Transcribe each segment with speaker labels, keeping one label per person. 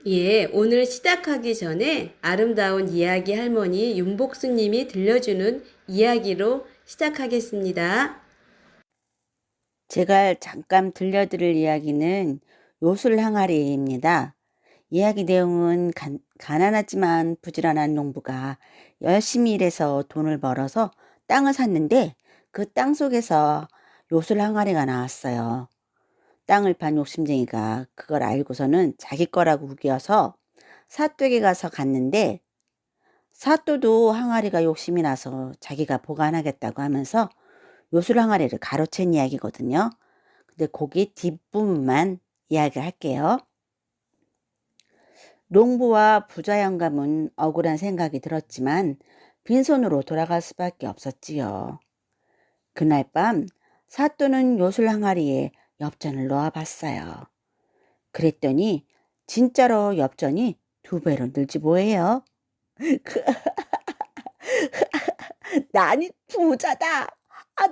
Speaker 1: 예, 오늘 시작하기 전에 아름다운 이야기 할머니 윤복수님이 들려주는 이야기로 시작하겠습니다.
Speaker 2: 제가 잠깐 들려드릴 이야기는 요술항아리입니다. 이야기 내용은 가난하지만 부지런한 농부가 열심히 일해서 돈을 벌어서 땅을 샀는데 그 땅 속에서 요술항아리가 나왔어요. 땅을 판 욕심쟁이가 그걸 알고서는 자기 거라고 우겨서 사또에게 가서 갔는데 사또도 항아리가 욕심이 나서 자기가 보관하겠다고 하면서 요술항아리를 가로챈 이야기거든요. 근데 거기 뒷부분만 이야기를 할게요. 농부와 부자 영감은 억울한 생각이 들었지만 빈손으로 돌아갈 수밖에 없었지요. 그날 밤 사또는 요술 항아리에 엽전을 놓아봤어요. 그랬더니 진짜로 엽전이 2배로 늘지 뭐예요. 나는 부자다.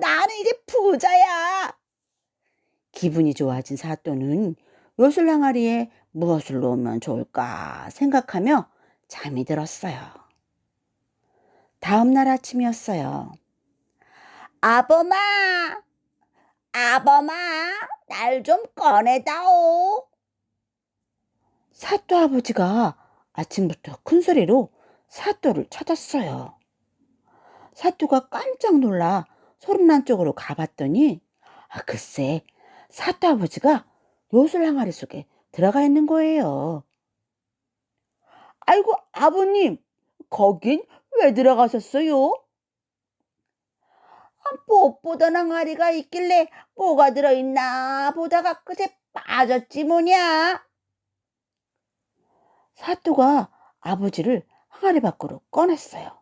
Speaker 2: 나는 이제 부자야. 기분이 좋아진 사또는 요술 항아리에 무엇을 놓으면 좋을까 생각하며 잠이 들었어요. 다음 날 아침이었어요. 아범아, 아범아, 날 좀 꺼내다오. 사또 아버지가 아침부터 큰 소리로 사또를 찾았어요. 사또가 깜짝 놀라 소리난 쪽으로 가봤더니 글쎄 사또 아버지가 요술 항아리 속에 들어가 있는 거예요. 아이고 아버님, 거긴 왜 들어가셨어요? 무엇보다 항아리가 있길래 뭐가 들어있나 보다가 끝에 빠졌지 뭐냐. 사또가 아버지를 항아리 밖으로 꺼냈어요.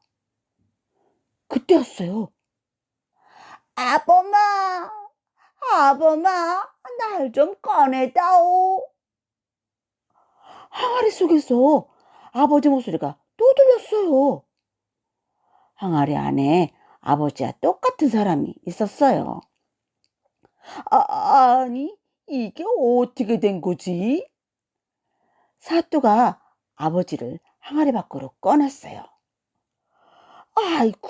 Speaker 2: 그때였어요. 아범아, 아범아, 날 좀 꺼내다오. 항아리 속에서 아버지 목소리가 또 들렸어요. 항아리 안에 아버지와 똑같은 사람이 있었어요. 아니, 이게 어떻게 된 거지? 사또가 아버지를 항아리 밖으로 꺼냈어요. 아이고,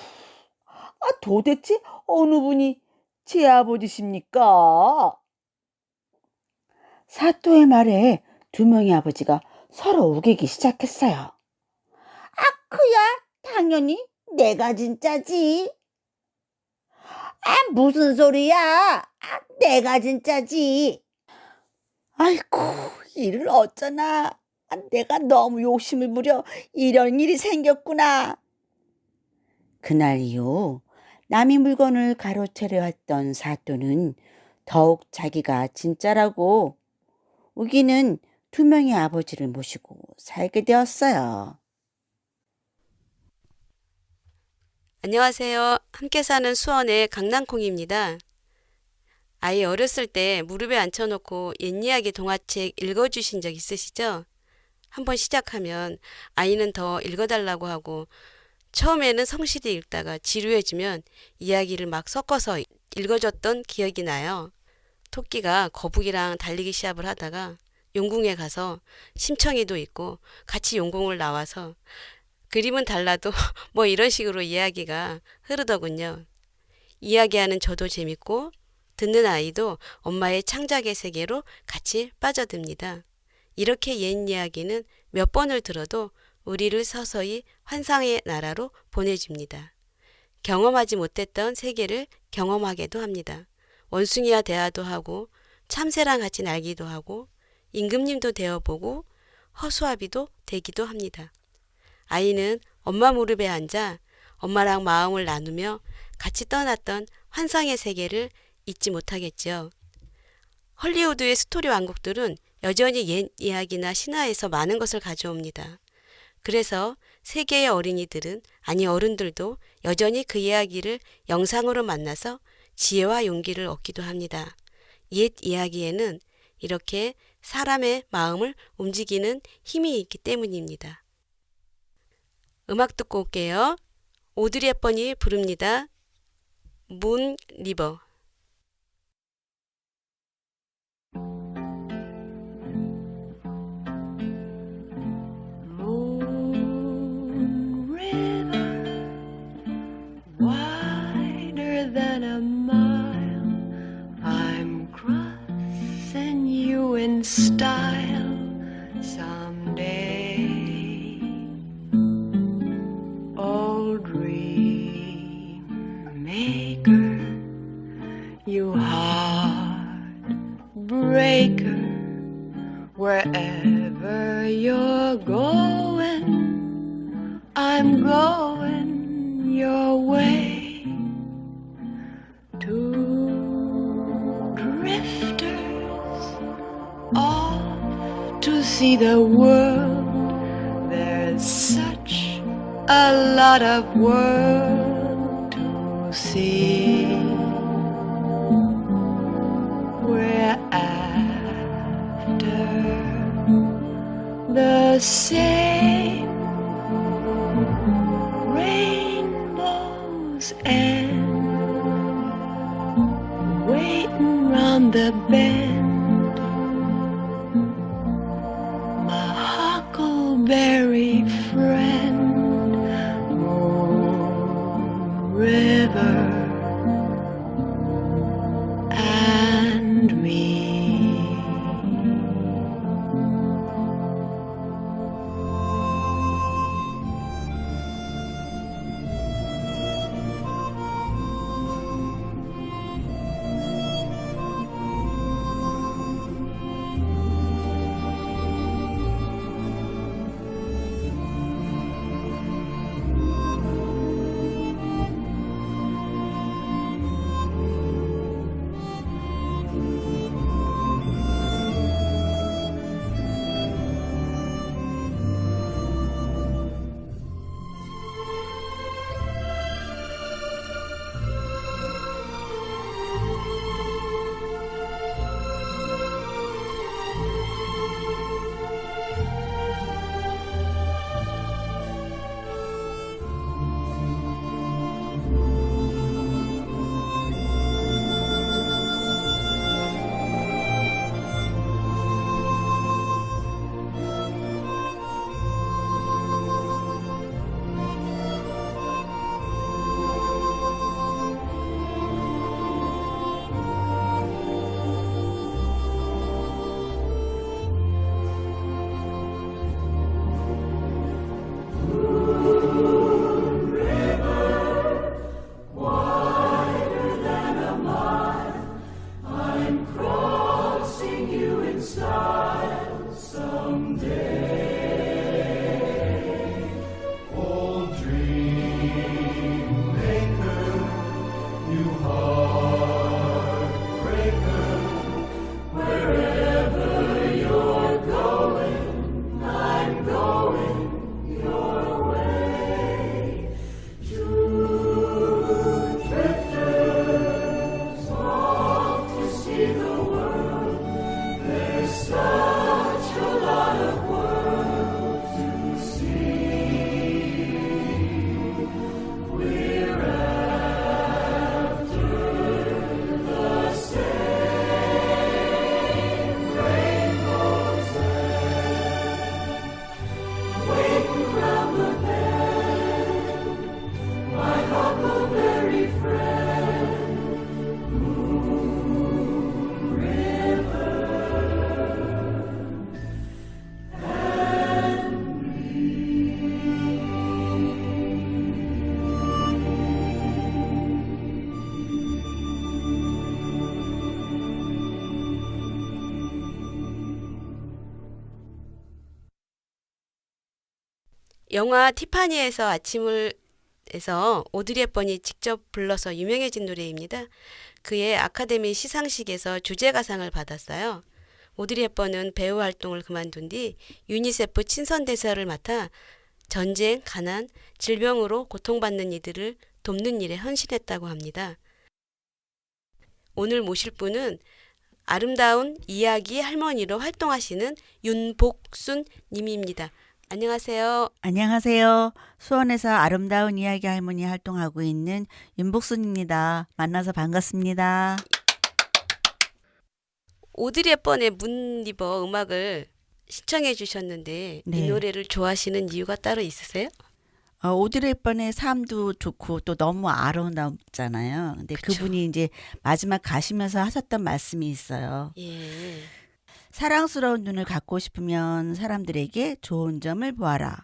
Speaker 2: 도대체 어느 분이 제 아버지십니까? 사또의 말에 2명의 아버지가 서로 우기기 시작했어요. 그야 당연히 내가 진짜지. 무슨 소리야? 내가 진짜지. 아이고, 이를 어쩌나. 내가 너무 욕심을 부려 이런 일이 생겼구나. 그날 이후 남의 물건을 가로채려 했던 사또는 더욱 자기가 진짜라고 우기는 2명의 아버지를 모시고 살게 되었어요.
Speaker 1: 안녕하세요. 함께 사는 수원의 강낭콩입니다. 아이 어렸을 때 무릎에 앉혀놓고 옛이야기 동화책 읽어주신 적 있으시죠? 한번 시작하면 아이는 더 읽어달라고 하고 처음에는 성실히 읽다가 지루해지면 이야기를 막 섞어서 읽어줬던 기억이 나요. 토끼가 거북이랑 달리기 시합을 하다가 용궁에 가서 심청이도 있고 같이 용궁을 나와서 그림은 달라도 뭐 이런 식으로 이야기가 흐르더군요. 이야기하는 저도 재밌고 듣는 아이도 엄마의 창작의 세계로 같이 빠져듭니다. 이렇게 옛 이야기는 몇 번을 들어도 우리를 서서히 환상의 나라로 보내줍니다. 경험하지 못했던 세계를 경험하게도 합니다. 원숭이와 대화도 하고 참새랑 같이 날기도 하고 임금님도 되어보고 허수아비도 되기도 합니다. 아이는 엄마 무릎에 앉아 엄마랑 마음을 나누며 같이 떠났던 환상의 세계를 잊지 못하겠죠. 헐리우드의 스토리 왕국들은 여전히 옛 이야기나 신화에서 많은 것을 가져옵니다. 그래서 세계의 어린이들은 아니 어른들도 여전히 그 이야기를 영상으로 만나서 지혜와 용기를 얻기도 합니다. 옛 이야기에는 이렇게 사람의 마음을 움직이는 힘이 있기 때문입니다. 음악 듣고 올게요. 오드리 헵번이 부릅니다. 문 리버.
Speaker 3: You heartbreaker, wherever you're going, I'm going your way. Two drifters off to see the world. There's such a lot of world to see. We're after the same rainbows and waiting round the bend. My huckleberry friend, Moon River and me.
Speaker 1: 영화 티파니에서 아침을 에서 오드리 헵번이 직접 불러서 유명해진 노래입니다. 그의 아카데미 시상식에서 주제가상을 받았어요. 오드리 헵번은 배우 활동을 그만둔 뒤 유니세프 친선대사를 맡아 전쟁, 가난, 질병으로 고통받는 이들을 돕는 일에 헌신했다고 합니다. 오늘 모실 분은 아름다운 이야기 할머니로 활동하시는 윤복순 님입니다. 안녕하세요.
Speaker 2: 안녕하세요. 수원에서 아름다운 이야기 할머니 활동하고 있는 윤복순입니다. 만나서 반갑습니다.
Speaker 1: 오드리 헵번의 문리버 음악을 신청해 주셨는데
Speaker 2: 네.
Speaker 1: 이 노래를 좋아하시는 이유가 따로 있으세요?
Speaker 2: 오드리 헵번의 삶도 좋고 또 너무 아름답잖아요. 근데
Speaker 1: 그쵸.
Speaker 2: 그분이 이제 마지막 가시면서 하셨던 말씀이 있어요.
Speaker 1: 예.
Speaker 2: 사랑스러운 눈을 갖고 싶으면 사람들에게 좋은 점을 보아라.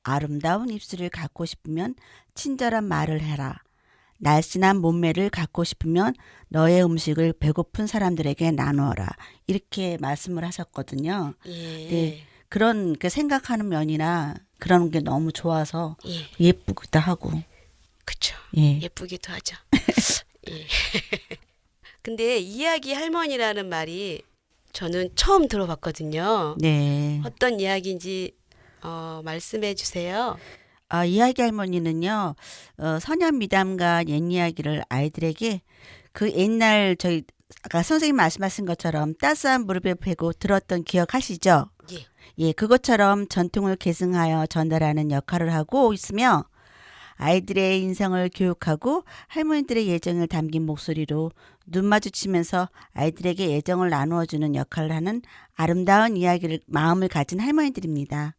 Speaker 2: 아름다운 입술을 갖고 싶으면 친절한 말을 해라. 날씬한 몸매를 갖고 싶으면 너의 음식을 배고픈 사람들에게 나누어라. 이렇게 말씀을 하셨거든요.
Speaker 1: 예.
Speaker 2: 네. 그런 그 생각하는 면이나 그런 게 너무 좋아서
Speaker 1: 예.
Speaker 2: 예쁘기도 하고.
Speaker 1: 그쵸.
Speaker 2: 예.
Speaker 1: 예쁘기도 하죠. 예. 근데 이야기 할머니라는 말이 저는 처음 들어봤거든요.
Speaker 2: 네.
Speaker 1: 어떤 이야기인지 말씀해 주세요.
Speaker 2: 이야기 할머니는요, 선현 미담과 옛 이야기를 아이들에게 그 옛날 저희 아까 선생님 말씀하신 것처럼 따스한 무릎에 베고 들었던 기억하시죠?
Speaker 1: 예.
Speaker 2: 예, 그것처럼 전통을 계승하여 전달하는 역할을 하고 있으며 아이들의 인성을 교육하고 할머니들의 예정을 담긴 목소리로 눈 마주치면서 아이들에게 애정을 나누어주는 역할을 하는 아름다운 이야기를 마음을 가진 할머니들입니다.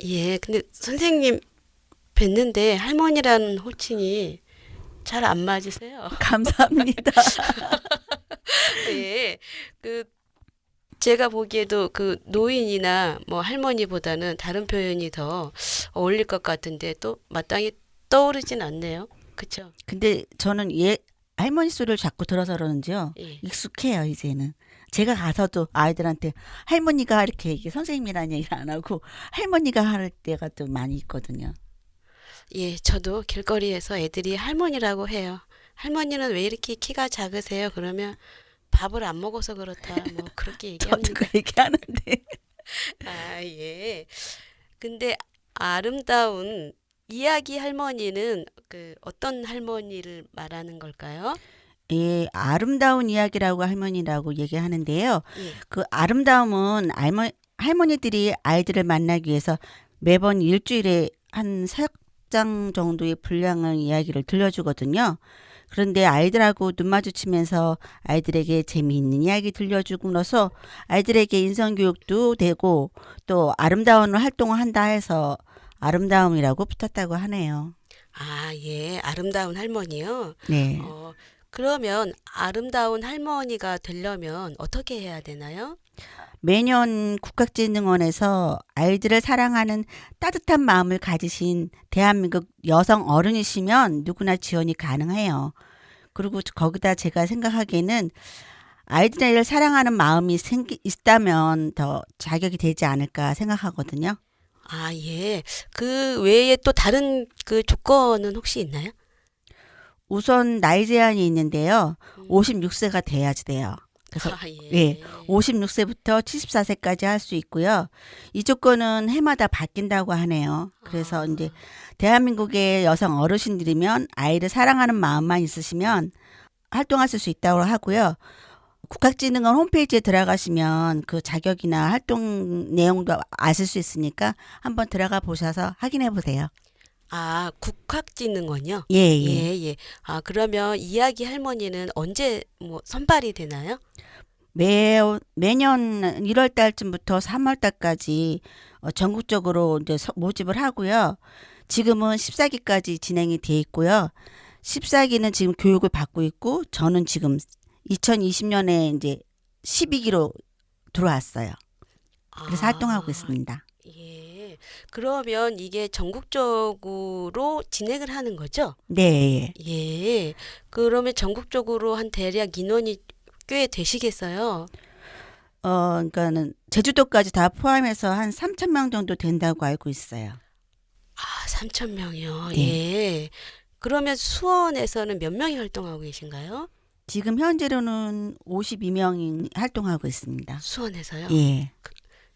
Speaker 1: 예. 근데 선생님 뵀는데 할머니라는 호칭이 잘 안 맞으세요.
Speaker 2: 감사합니다.
Speaker 1: 예. 그 제가 보기에도 그 노인이나 뭐 할머니보다는 다른 표현이 더 어울릴 것 같은데 또 마땅히 떠오르진 않네요. 그쵸?
Speaker 2: 근데 저는 할머니 소리를 자꾸 들어서 그러는지요.
Speaker 1: 예.
Speaker 2: 익숙해요, 이제는. 제가 가서도 아이들한테 할머니가 이렇게 얘기, 선생님이라는 얘기를 안 하고 할머니가 할 때가 또 많이 있거든요.
Speaker 1: 예, 저도 길거리에서 애들이 할머니라고 해요. 할머니는 왜 이렇게 키가 작으세요? 그러면 밥을 안 먹어서 그렇다. 뭐 그렇게
Speaker 2: 저도
Speaker 1: 얘기합니다.
Speaker 2: 그 얘기하는데.
Speaker 1: 아, 예. 근데 아름다운 이야기 할머니는 그 어떤 할머니를 말하는 걸까요?
Speaker 2: 예, 아름다운 이야기라고 할머니라고 얘기하는데요.
Speaker 1: 예.
Speaker 2: 그 아름다움은 할머니들이 아이들을 만나기 위해서 매번 일주일에 한 4장 정도의 분량의 이야기를 들려주거든요. 그런데 아이들하고 눈 마주치면서 아이들에게 재미있는 이야기 들려주고나서 아이들에게 인성교육도 되고 또 아름다운 활동을 한다 해서 아름다움이라고 붙었다고 하네요.
Speaker 1: 아, 예. 아름다운 할머니요.
Speaker 2: 네.
Speaker 1: 그러면 아름다운 할머니가 되려면 어떻게 해야 되나요?
Speaker 2: 매년 국가진흥원에서 아이들을 사랑하는 따뜻한 마음을 가지신 대한민국 여성 어른이시면 누구나 지원이 가능해요. 그리고 거기다 제가 생각하기에는 아이들을 사랑하는 마음이 있다면 더 자격이 되지 않을까 생각하거든요.
Speaker 1: 아, 예. 그 외에 또 다른 그 조건은 혹시 있나요?
Speaker 2: 우선 나이 제한이 있는데요. 56세가 돼야지 돼요. 그래서
Speaker 1: 아, 예.
Speaker 2: 예, 56세부터 74세까지 할 수 있고요. 이 조건은 해마다 바뀐다고 하네요. 그래서 이제 대한민국의 여성 어르신들이면 아이를 사랑하는 마음만 있으시면 활동하실 수 있다고 하고요. 국가진흥원 홈페이지에 들어가시면 그 자격이나 활동 내용도 아실 수 있으니까 한번 들어가 보셔서 확인해 보세요.
Speaker 1: 아, 국학진흥원이요?
Speaker 2: 예, 예.
Speaker 1: 예, 예. 아, 그러면 이야기 할머니는 언제 뭐 선발이 되나요?
Speaker 2: 매년 1월 달쯤부터 3월 달까지 전국적으로 이제 모집을 하고요. 지금은 14기까지 진행이 돼 있고요. 14기는 지금 교육을 받고 있고 저는 지금 2020년에 이제 12기로 들어왔어요. 그래서 활동하고 있습니다.
Speaker 1: 예. 그러면 이게 전국적으로 진행을 하는 거죠?
Speaker 2: 네.
Speaker 1: 예. 그러면 전국적으로 한 대략 인원이 꽤 되시겠어요?
Speaker 2: 그러니까는 제주도까지 다 포함해서 한 3,000명 정도 된다고 알고 있어요.
Speaker 1: 아, 3,000명이요.
Speaker 2: 네.
Speaker 1: 예. 그러면 수원에서는 몇 명이 활동하고 계신가요?
Speaker 2: 지금 현재로는 52명이 활동하고 있습니다.
Speaker 1: 수원에서요?
Speaker 2: 예.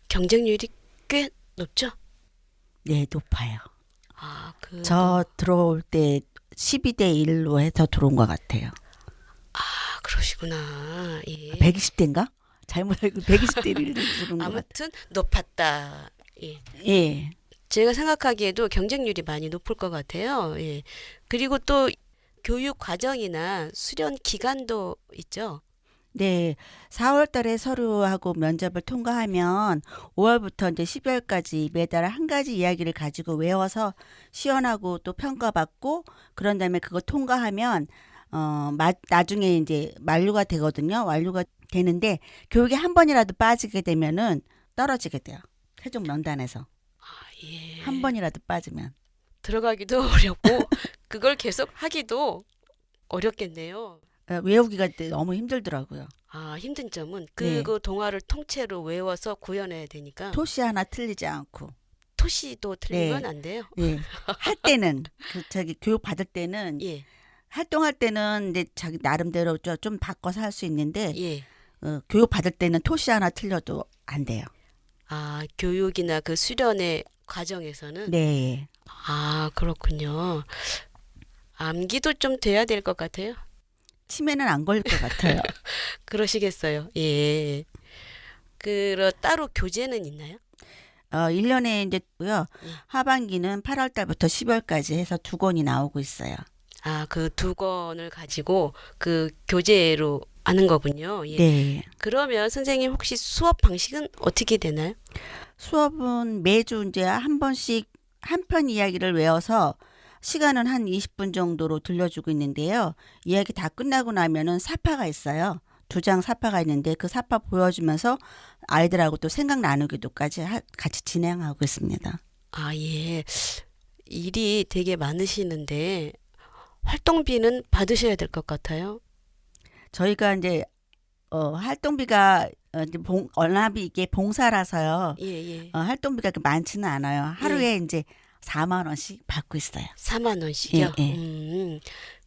Speaker 1: 경쟁률이 꽤 높죠?
Speaker 2: 네, 높아요.
Speaker 1: 아,
Speaker 2: 저 들어올 때 12대 1로 해서 들어온 것 같아요.
Speaker 1: 아, 그러시구나. 예.
Speaker 2: 120대인가? 잘못 알고 120대 1로 들어온 것 같아요.
Speaker 1: 아무튼 높았다. 예.
Speaker 2: 예.
Speaker 1: 제가 생각하기에도 경쟁률이 많이 높을 것 같아요. 예. 그리고 또 교육 과정이나 수련 기간도 있죠.
Speaker 2: 네. 4월 달에 서류하고 면접을 통과하면 5월부터 이제 12월까지 매달 한 가지 이야기를 가지고 외워서 시연하고 또 평가받고 그런 다음에 그거 통과하면 나중에 이제 만료가 되거든요. 완료가 되는데 교육에 한 번이라도 빠지게 되면은 떨어지게 돼요. 최종 명단에서.
Speaker 1: 아, 예.
Speaker 2: 한 번이라도 빠지면.
Speaker 1: 들어가기도 어렵고 그걸 계속 하기도 어렵겠네요.
Speaker 2: 외우기가 너무 힘들더라고요.
Speaker 1: 아, 힘든 점은
Speaker 2: 네.
Speaker 1: 그 동화를 통째로 외워서 구현해야 되니까
Speaker 2: 토시 하나 틀리지 않고.
Speaker 1: 토시도 틀리면
Speaker 2: 네.
Speaker 1: 안 돼요.
Speaker 2: 예. 할 때는 저기 교육 받을 때는
Speaker 1: 예,
Speaker 2: 활동할 때는 이제 자기 나름대로 좀 바꿔서 할 수 있는데
Speaker 1: 예.
Speaker 2: 교육 받을 때는 토시 하나 틀려도 안 돼요.
Speaker 1: 아, 교육이나 그 수련의 과정에서는
Speaker 2: 네.
Speaker 1: 아, 그렇군요. 암기도 좀 돼야 될 것 같아요.
Speaker 2: 치매는 안 걸릴 것 같아요.
Speaker 1: 그러시겠어요. 예. 따로 교재는 있나요?
Speaker 2: 1년에 이제고요.
Speaker 1: 예.
Speaker 2: 하반기는 8월 달부터 10월까지 해서 2권이 나오고 있어요.
Speaker 1: 아, 그 2권을 가지고 그 교재로 하는 거군요. 예.
Speaker 2: 네.
Speaker 1: 그러면 선생님 혹시 수업 방식은 어떻게 되나요?
Speaker 2: 수업은 매주 이제 한 번씩 한 편 이야기를 외워서 시간은 한 20분 정도로 들려주고 있는데요. 이야기 다 끝나고 나면은 사파가 있어요. 2장 사파가 있는데 그 사파 보여주면서 아이들하고 또 생각 나누기도까지 같이 진행하고 있습니다.
Speaker 1: 아, 예. 일이 되게 많으시는데 활동비는 받으셔야 될 것 같아요.
Speaker 2: 저희가 이제 활동비가 이제 언합이 이게 봉사라서요.
Speaker 1: 예, 예.
Speaker 2: 활동비가 그렇게 많지는 않아요. 하루에 이제 4만 원씩 받고 있어요.
Speaker 1: 4만 원씩이요?
Speaker 2: 예, 예.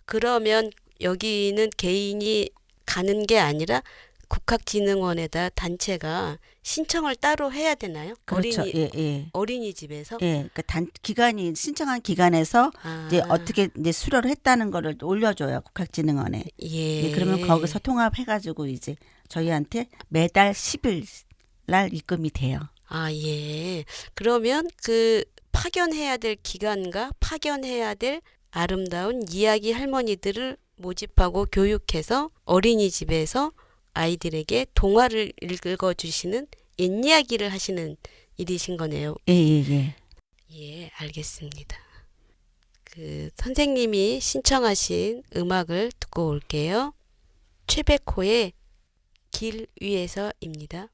Speaker 1: 그러면 여기는 개인이 가는 게 아니라 국학진흥원에다 단체가 신청을 따로 해야 되나요?
Speaker 2: 그렇죠. 예, 예.
Speaker 1: 어린이집에서?
Speaker 2: 예, 그러니까 기간이 신청한 기간에서
Speaker 1: 아,
Speaker 2: 이제 어떻게 이제 수료를 했다는 거를 올려줘요 국학진흥원에.
Speaker 1: 예.
Speaker 2: 예, 그러면 거기서 통합해가지고 이제 저희한테 매달 10일 날 입금이 돼요.
Speaker 1: 아, 예. 그러면 그 파견해야 될 기관과 파견해야 될 아름다운 이야기 할머니들을 모집하고 교육해서 어린이집에서 아이들에게 동화를 읽어주시는 옛이야기를 하시는 일이신 거네요.
Speaker 2: 예, 예, 예.
Speaker 1: 예, 알겠습니다. 그 선생님이 신청하신 음악을 듣고 올게요. 최백호의 길 위에서입니다.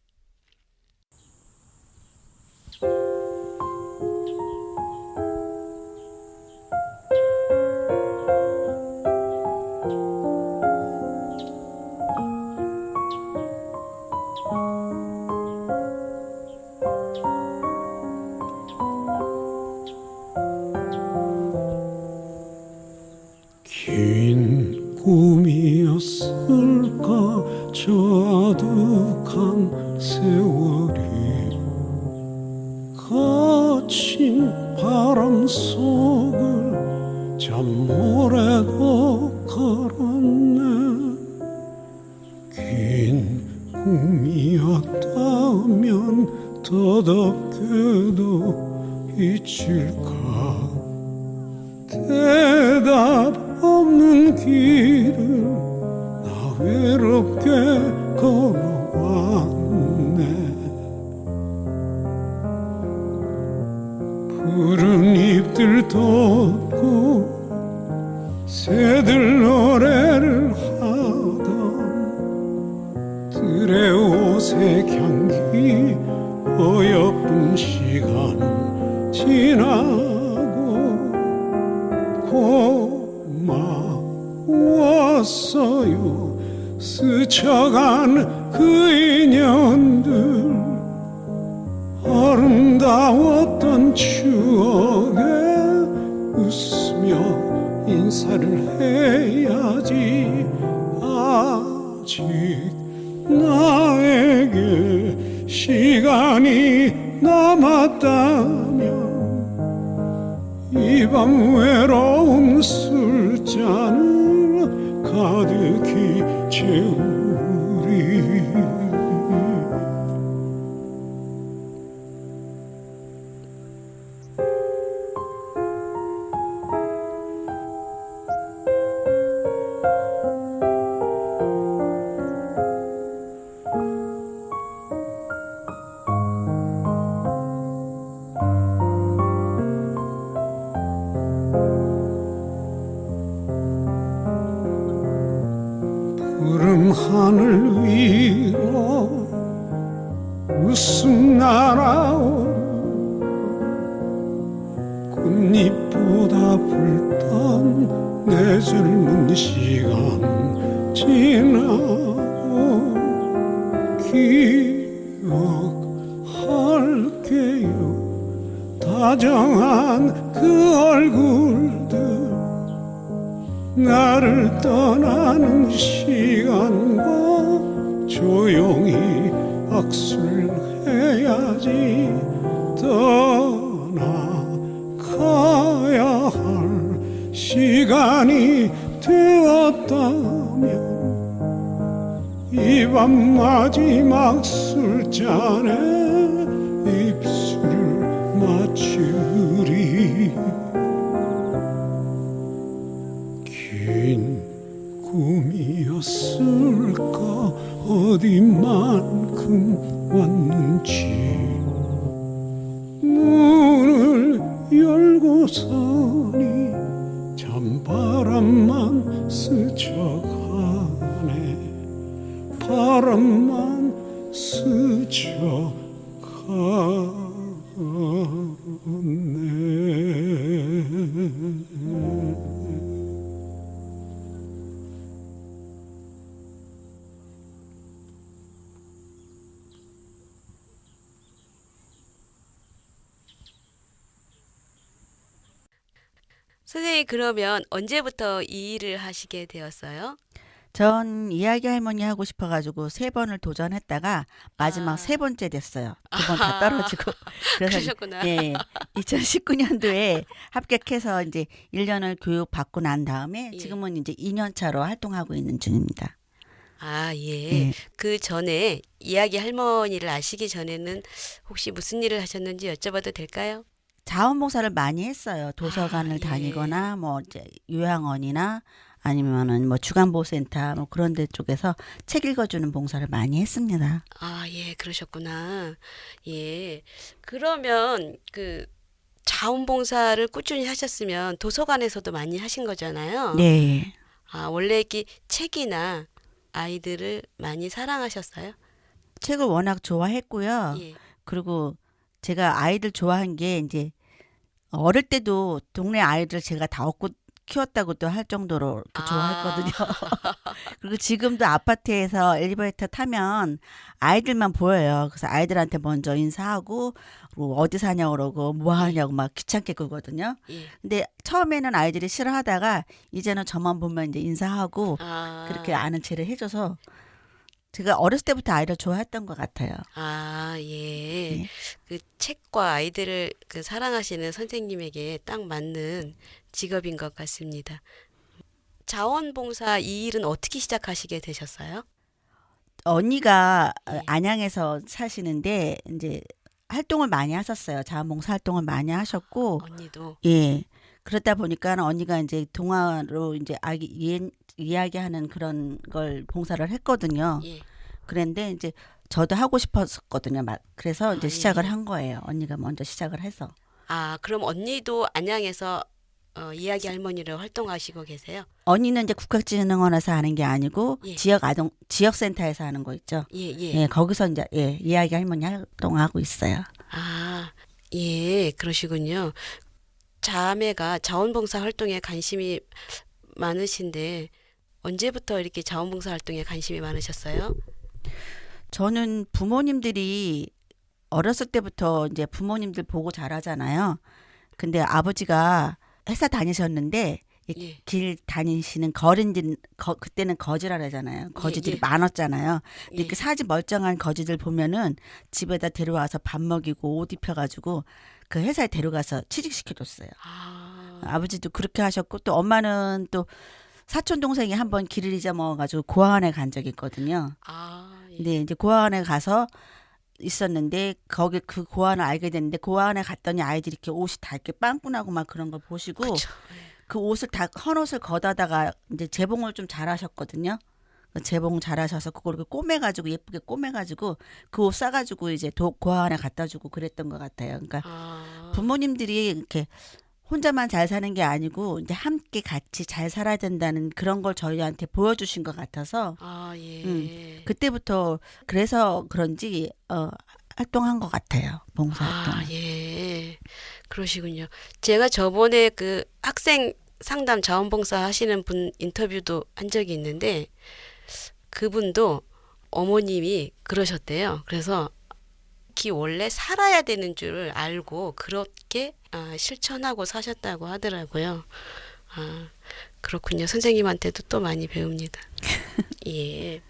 Speaker 4: 긴 꿈이었을까 저 아득한 세월이 거친 바람 속을 잠모래도 걸었네. 긴 꿈이었다면 더덥게도 잊힐까. 대답 없는 길을 나 외롭게 걸어왔네. 푸른 잎들 덮고 새들 노래를 하던 들의 옷의 향기 어여쁜 시간은 지나고 고마웠어요. 스쳐간 그 인연들 아름다웠던 추억에 웃으며 인사를 해야지. 아직 나에게 시간이 남았다면 이 밤 외로운 술잔을 가득히 채우리. 푸른 하늘 위로 웃음 날아오르 꽃잎보다 붉던 내 젊은 시간 지나고 기억할게요. 다정한 그 얼굴들 나를 떠나는 시간과 조용히 악수해야지 떠나가야 할 시간이 되었다면 이 밤 마지막 술잔에 입술을 맞추리. 긴 꿈이었을까 어디만큼 왔는지 문을 열고서니 찬바람만 스쳐가네. 바람만 스쳐가네.
Speaker 1: 선생님 그러면 언제부터 이 일을 하시게 되었어요?
Speaker 2: 전 이야기 할머니 하고 싶어가지고 3번을 도전했다가 마지막
Speaker 1: 아.
Speaker 2: 3번째 됐어요. 2번 다 떨어지고. 그래서
Speaker 1: 그러셨구나.
Speaker 2: 예, 2019년도에 합격해서 이제 1년을 교육 받고 난 다음에
Speaker 1: 예.
Speaker 2: 지금은 이제 2년 차로 활동하고 있는 중입니다.
Speaker 1: 아, 예.
Speaker 2: 예.
Speaker 1: 그 전에 이야기 할머니를 아시기 전에는 혹시 무슨 일을 하셨는지 여쭤봐도 될까요?
Speaker 2: 자원봉사를 많이 했어요. 도서관을
Speaker 1: 아, 예.
Speaker 2: 다니거나 뭐 이제 요양원이나 아니면은 뭐 주간보호센터 뭐 그런 데 쪽에서 책 읽어주는 봉사를 많이 했습니다.
Speaker 1: 아, 예, 그러셨구나. 예. 그러면 그 자원봉사를 꾸준히 하셨으면 도서관에서도 많이 하신 거잖아요.
Speaker 2: 네.
Speaker 1: 아, 원래 이렇게 책이나 아이들을 많이 사랑하셨어요?
Speaker 2: 책을 워낙 좋아했고요.
Speaker 1: 예.
Speaker 2: 그리고 제가 아이들 좋아한 게 이제 어릴 때도 동네 아이들 제가 다 얻고 키웠다고도 할 정도로 이렇게 좋아했거든요. 그리고 지금도 아파트에서 엘리베이터 타면 아이들만 보여요. 그래서 아이들한테 먼저 인사하고 그리고 어디 사냐고 그러고 뭐 하냐고 막 귀찮게 굴거든요.
Speaker 1: 예.
Speaker 2: 근데 처음에는 아이들이 싫어하다가 이제는 저만 보면 이제 인사하고
Speaker 1: 아,
Speaker 2: 그렇게 아는 체를 해줘서 제가 어렸을 때부터 아이를 좋아했던 것 같아요.
Speaker 1: 아, 예.
Speaker 2: 예.
Speaker 1: 그 책과 아이들을 그 사랑하시는 선생님에게 딱 맞는 직업인 것 같습니다. 자원봉사 이 일은 어떻게 시작하시게 되셨어요?
Speaker 2: 언니가
Speaker 1: 예.
Speaker 2: 안양에서 사시는데 이제 활동을 많이 하셨어요. 자원봉사 활동을 많이 하셨고,
Speaker 1: 언니도.
Speaker 2: 예. 그러다 보니까 언니가 이제 동화로 이제 이야기하는 그런 걸 봉사를 했거든요.
Speaker 1: 예.
Speaker 2: 그런데 이제 저도 하고 싶었거든요. 그래서 이제
Speaker 1: 아,
Speaker 2: 시작을
Speaker 1: 예.
Speaker 2: 한 거예요. 언니가 먼저 시작을 해서.
Speaker 1: 아, 그럼 언니도 안양에서 이야기 할머니로 활동하시고 계세요?
Speaker 2: 언니는 이제 국학진흥원에서 하는 게 아니고
Speaker 1: 예.
Speaker 2: 지역센터에서 하는 거 있죠.
Speaker 1: 예, 예.
Speaker 2: 예, 거기서 이제 이야기 할머니 활동하고 있어요.
Speaker 1: 아, 예, 그러시군요. 자매가 자원봉사 활동에 관심이 많으신데 언제부터 이렇게 자원봉사 활동에 관심이 많으셨어요?
Speaker 2: 저는 부모님들이 어렸을 때부터 이제 부모님들 보고 자라잖아요. 근데 아버지가 회사 다니셨는데
Speaker 1: 예.
Speaker 2: 길 다니시는 거린들 그때는 거지라 그러잖아요. 거지들이
Speaker 1: 예.
Speaker 2: 많았잖아요. 근데
Speaker 1: 예.
Speaker 2: 이렇게 사지 멀쩡한 거지들 보면은 집에다 데려와서 밥 먹이고 옷 입혀가지고 그 회사에 데려가서 취직시켜줬어요.
Speaker 1: 아,
Speaker 2: 아버지도 그렇게 하셨고 또 엄마는 또 사촌 동생이 한번 길을 잊어먹어가지고 고아원에 간 적이 있거든요.
Speaker 1: 아, 예.
Speaker 2: 근데 이제 고아원에 가서 있었는데 거기 그 고아원을 알게 됐는데 고아원에 갔더니 아이들이 이렇게 옷이 다 이렇게 빵꾸나고 막 그런 걸 보시고
Speaker 1: 그쵸.
Speaker 2: 그 옷을 다 헌옷을 걷어다가 이제 재봉을 좀 잘하셨거든요. 그 재봉 잘하셔서 그걸 이렇게 꼬매가지고 예쁘게 꼬매가지고 그 옷 싸가지고 이제 고아원에 갖다 주고 그랬던 것 같아요. 그러니까
Speaker 1: 아,
Speaker 2: 부모님들이 이렇게 혼자만 잘 사는 게 아니고 이제 함께 같이 잘 살아야 된다는 그런 걸 저희한테 보여주신 것 같아서
Speaker 1: 아, 예.
Speaker 2: 그때부터 그래서 그런지 활동한 것 같아요. 봉사활동.
Speaker 1: 아, 예. 그러시군요. 제가 저번에 그 학생 상담 자원봉사 하시는 분 인터뷰도 한 적이 있는데 그분도 어머님이 그러셨대요. 그래서 기 원래 살아야 되는 줄 알고 그렇게 실천하고 사셨다고 하더라고요. 아, 그렇군요. 선생님한테도 또 많이 배웁니다. 예.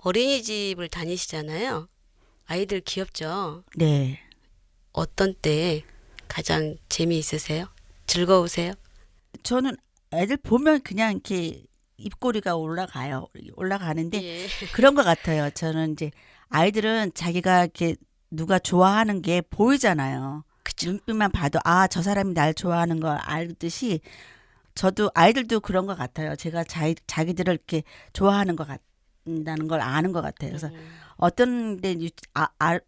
Speaker 1: 어린이집을 다니시잖아요. 아이들 귀엽죠?
Speaker 2: 네.
Speaker 1: 어떤 때 가장 재미있으세요? 즐거우세요?
Speaker 2: 저는 애들 보면 그냥 이렇게 입꼬리가 올라가는데
Speaker 1: 예.
Speaker 2: 그런 것 같아요. 저는 이제 아이들은 자기가 이렇게 누가 좋아하는 게 보이잖아요.
Speaker 1: 그쵸.
Speaker 2: 눈빛만 봐도 아, 저 사람이 날 좋아하는 걸 알듯이 저도 아이들도 그런 것 같아요. 제가 자기들을 이렇게 좋아하는 것 같다는 걸 아는 것 같아요. 그래서 어떤 데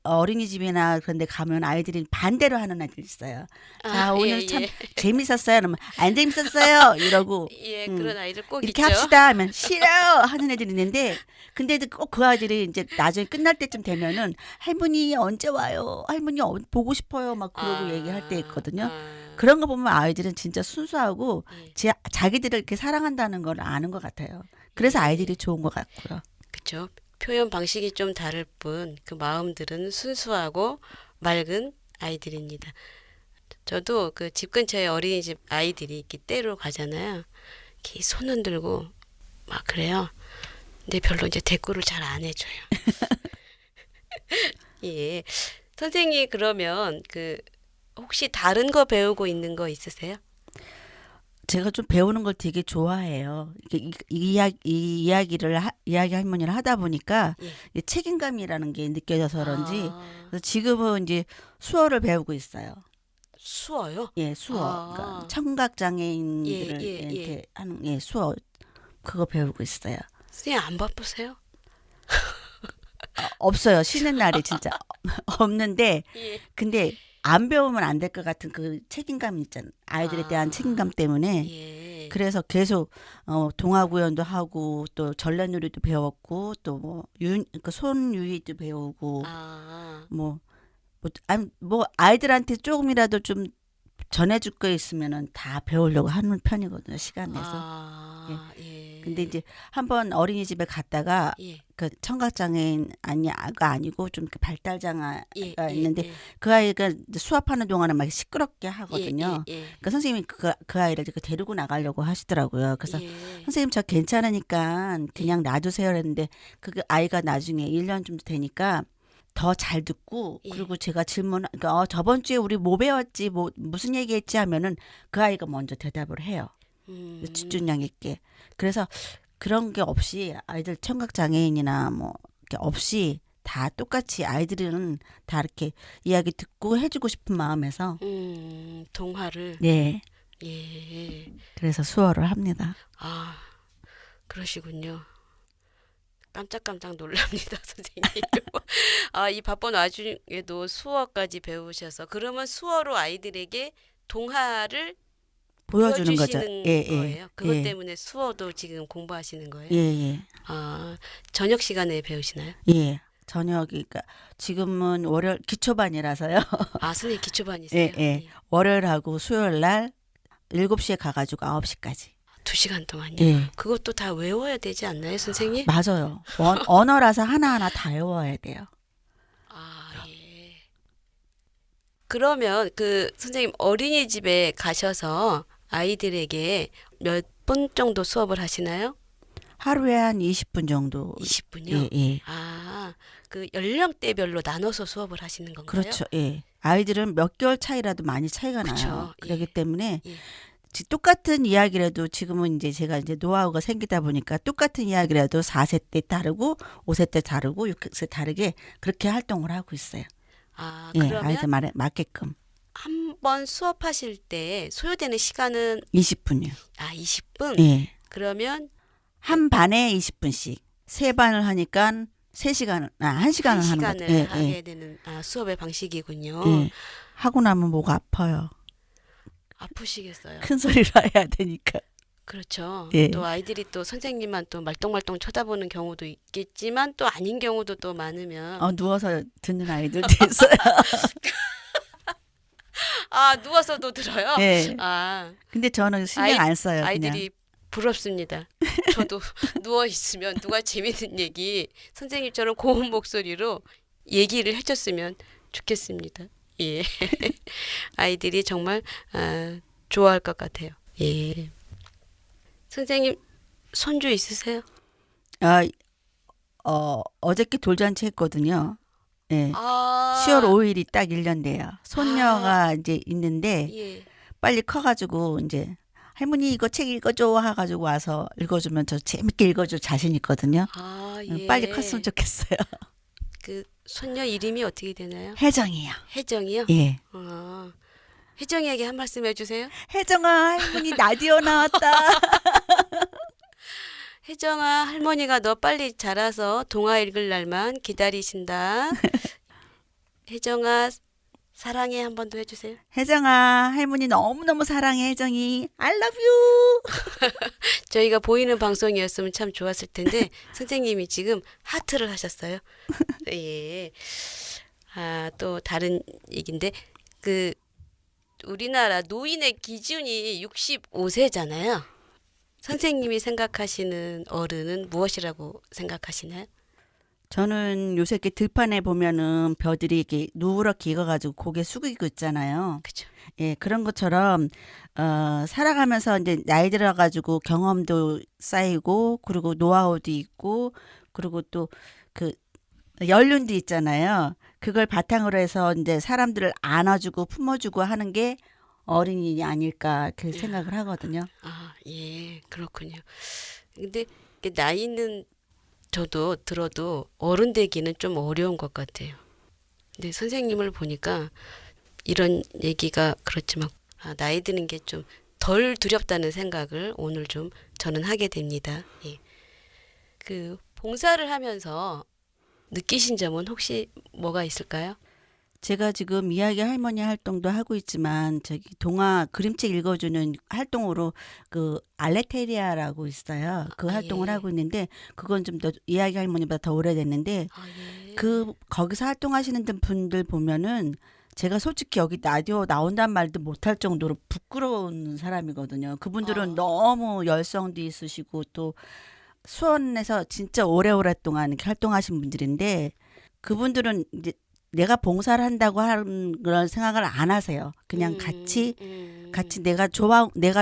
Speaker 2: 어린이집이나 그런 데 가면 아이들이 반대로 하는 아이들 있어요. 자, 오늘 참 재밌었어요. 그러면 안 재밌었어요. 이러고
Speaker 1: 예, 그런 아이들 꼭
Speaker 2: 이렇게
Speaker 1: 있죠.
Speaker 2: 합시다 하면 싫어요 하는 애들이 있는데 근데도 꼭 그 아이들이 이제 나중에 끝날 때쯤 되면은 할머니 언제 와요? 할머니 보고 싶어요. 막 그러고 얘기할 때 있거든요. 그런 거 보면 아이들은 진짜 순수하고 자기들을 이렇게 사랑한다는 걸 아는 것 같아요. 그래서 아이들이 좋은 것 같고요.
Speaker 1: 그렇죠. 표현 방식이 좀 다를 뿐 그 마음들은 순수하고 맑은 아이들입니다. 저도 그 집 근처에 어린이집 아이들이 이렇게 때로 가잖아요. 이렇게 손 흔들고 막 그래요. 근데 별로 이제 대꾸를 잘 안 해줘요. 예. 선생님 그러면 그 혹시 다른 거 배우고 있는 거 있으세요?
Speaker 2: 제가 좀 배우는 걸 되게 좋아해요. 이야기 할머니를 하다 보니까
Speaker 1: 예.
Speaker 2: 이 책임감이라는 게 느껴져서 그런지
Speaker 1: 아,
Speaker 2: 그래서 지금은 이제 수어를 배우고 있어요.
Speaker 1: 수어요?
Speaker 2: 예, 수어.
Speaker 1: 아.
Speaker 2: 그러니까 청각 장애인들을
Speaker 1: 예, 예, 예.
Speaker 2: 이렇게 하는 수어 그거 배우고 있어요.
Speaker 1: 선생님 안 바쁘세요?
Speaker 2: 없어요. 쉬는 날이 진짜 없는데
Speaker 1: 예.
Speaker 2: 근데 안 배우면 안 될 것 같은 그 책임감 있잖아요. 아이들에 대한 책임감 때문에
Speaker 1: 예.
Speaker 2: 그래서 계속 동화 구연도 하고 또 전래놀이도 배웠고 또 뭐 손유희도 배우고
Speaker 1: 아,
Speaker 2: 뭐 아이들한테 조금이라도 좀 전해줄 거 있으면은 다 배우려고 하는 편이거든요. 시간 내서.
Speaker 1: 아, 예.
Speaker 2: 근데 이제 한번 어린이집에 갔다가
Speaker 1: 예.
Speaker 2: 그 청각장애인 아가 아니고 좀 그 발달장애가
Speaker 1: 예,
Speaker 2: 있는데
Speaker 1: 예,
Speaker 2: 그 아이가 이제 수업하는 동안에 막 시끄럽게 하거든요.
Speaker 1: 예, 예,
Speaker 2: 그러니까 선생님이 그 아이를 이렇게 데리고 나가려고 하시더라고요. 그래서
Speaker 1: 예.
Speaker 2: 선생님 저 괜찮으니까 그냥 놔두세요 했는데 그 아이가 나중에 1년 좀 되니까 더 잘 듣고
Speaker 1: 예.
Speaker 2: 그리고 제가 그러니까 저번 주에 우리 뭐 배웠지 뭐 무슨 얘기했지 하면은 그 아이가 먼저 대답을 해요. 집중력 있게. 그래서 그런 게 없이 아이들 청각 장애인이나 뭐 이렇게 없이 다 똑같이 아이들은 다 이렇게 이야기 듣고 해주고 싶은 마음에서
Speaker 1: 동화를.
Speaker 2: 네
Speaker 1: 예.
Speaker 2: 그래서 수어를 합니다.
Speaker 1: 아, 그러시군요. 깜짝깜짝 놀랍니다, 선생님. 아, 이 바쁜 와중에도 수어까지 배우셔서 그러면 수어로 아이들에게 동화를
Speaker 2: 보여주는 거죠.
Speaker 1: 보여주시는
Speaker 2: 예,
Speaker 1: 거예요. 그것
Speaker 2: 예.
Speaker 1: 때문에 수어도 지금 공부하시는 거예요?
Speaker 2: 예, 예.
Speaker 1: 아, 저녁 시간에 배우시나요?
Speaker 2: 예. 저녁이 그러니까 지금은 월요일 기초반이라서요.
Speaker 1: 아, 선생님 기초반이세요?
Speaker 2: 예, 예. 월요일하고 수요일 날 7시에 가가지고 9시까지.
Speaker 1: 2시간 동안요?
Speaker 2: 예.
Speaker 1: 그것도 다 외워야 되지 않나요, 선생님?
Speaker 2: 맞아요. 언어라서 하나하나 다 외워야 돼요.
Speaker 1: 아, 예. 그러면 그 선생님 어린이집에 가셔서 아이들에게 몇 분 정도 수업을 하시나요?
Speaker 2: 하루에 한 20분 정도.
Speaker 1: 20분요?
Speaker 2: 예, 예.
Speaker 1: 아, 그 연령대별로 나눠서 수업을 하시는 건가요?
Speaker 2: 그렇죠. 예. 아이들은 몇 개월 차이라도 많이 차이가
Speaker 1: 그쵸.
Speaker 2: 나요. 그렇기
Speaker 1: 예.
Speaker 2: 때문에
Speaker 1: 예.
Speaker 2: 똑같은 이야기라도 지금은 이제 제가 이제 노하우가 생기다 보니까 똑같은 이야기라도 4세 때 다르고 5세 때 다르고 6세 다르게 그렇게 활동을 하고 있어요.
Speaker 1: 아,
Speaker 2: 예,
Speaker 1: 그러면
Speaker 2: 아이들 말에 맞게끔.
Speaker 1: 한 번 수업하실 때 소요되는 시간은
Speaker 2: 20분이요.
Speaker 1: 20분?
Speaker 2: 예.
Speaker 1: 그러면
Speaker 2: 한 반에 20분씩. 세 반을 하니까 3시간을, 1시간을 하는 거죠.
Speaker 1: 1시간을
Speaker 2: 예,
Speaker 1: 하게
Speaker 2: 예.
Speaker 1: 되는 수업의 방식이군요.
Speaker 2: 예. 하고 나면 목 아파요.
Speaker 1: 아프시겠어요.
Speaker 2: 큰 소리로 해야 되니까.
Speaker 1: 그렇죠.
Speaker 2: 예.
Speaker 1: 또 아이들이 또 선생님만 또 말똥말똥 쳐다보는 경우도 있겠지만 또 아닌 경우도 또 많으면
Speaker 2: 누워서 듣는 아이들도 있어요.
Speaker 1: 아, 누워서도 들어요?
Speaker 2: 네.
Speaker 1: 아,
Speaker 2: 근데 저는 신경 안 써요. 그냥.
Speaker 1: 아이들이 부럽습니다. 저도 누워 있으면 누가 재밌는 얘기 선생님처럼 고운 목소리로 얘기를 해줬으면 좋겠습니다. 예. 아이들이 정말 좋아할 것 같아요. 예. 선생님 손주 있으세요?
Speaker 2: 아, 어저께 돌잔치 했거든요. 네.
Speaker 1: 아,
Speaker 2: 10월 5일이 딱 1년 돼요. 손녀가 이제 있는데
Speaker 1: 예.
Speaker 2: 빨리 커가지고 이제 할머니 이거 책 읽어줘 해가지고 와서 읽어주면 저 재밌게 읽어줄 자신 있거든요.
Speaker 1: 아, 예.
Speaker 2: 빨리 컸으면 좋겠어요.
Speaker 1: 그 손녀 이름이 어떻게 되나요?
Speaker 2: 혜정이요.
Speaker 1: 혜정이요?
Speaker 2: 예.
Speaker 1: 혜정이에게 한 말씀 해주세요.
Speaker 2: 혜정아 할머니 라디오 나왔다.
Speaker 1: 혜정아, 할머니가 너 빨리 자라서 동화 읽을 날만 기다리신다. 혜정아, 사랑해 한 번 더 해주세요.
Speaker 2: 혜정아 할머니 너무너무 사랑해 혜정이. I love you.
Speaker 1: 저희가 보이는 방송이었으면 참 좋았을 텐데 선생님이 지금 하트를 하셨어요. 예. 아, 또 다른 얘기인데 그 우리나라 노인의 기준이 65세잖아요. 선생님이 생각하시는 어른은 무엇이라고 생각하시나요?
Speaker 2: 저는 요새 이렇게 들판에 보면은 벼들이 이렇게 누렇게 익어가지고 고개 숙이고 있잖아요.
Speaker 1: 그죠?
Speaker 2: 예, 그런 것처럼 살아가면서 이제 나이 들어가지고 경험도 쌓이고 그리고 노하우도 있고 그리고 또 그 연륜도 있잖아요. 그걸 바탕으로 해서 이제 사람들을 안아주고 품어주고 하는 게 어린이 아닐까 그 생각을 하거든요.
Speaker 1: 아, 예, 그렇군요. 근데 이게 나이는 저도 들어도 어른 되기는 좀 어려운 것 같아요. 근데 선생님을 보니까 이런 얘기가 그렇지만 나이 드는 게 좀 덜 두렵다는 생각을 오늘 좀 저는 하게 됩니다. 예. 그 봉사를 하면서 느끼신 점은 혹시 뭐가 있을까요?
Speaker 2: 제가 지금 이야기 할머니 활동도 하고 있지만 저기 동화 그림책 읽어주는 활동으로 그 알레테리아라고 있어요. 그
Speaker 1: 아,
Speaker 2: 활동을
Speaker 1: 예.
Speaker 2: 하고 있는데 그건 좀 더 이야기 할머니보다 더 오래됐는데
Speaker 1: 아, 예.
Speaker 2: 그 거기서 활동하시는 분들 보면은 제가 솔직히 여기 라디오 나온다는 말도 못할 정도로 부끄러운 사람이거든요. 그분들은 너무 열성도 있으시고 또 수원에서 진짜 오래오랫동안 이렇게 활동하신 분들인데 그분들은 이제 내가 봉사를 한다고 하는 그런 생각을 안 하세요. 그냥 같이 내가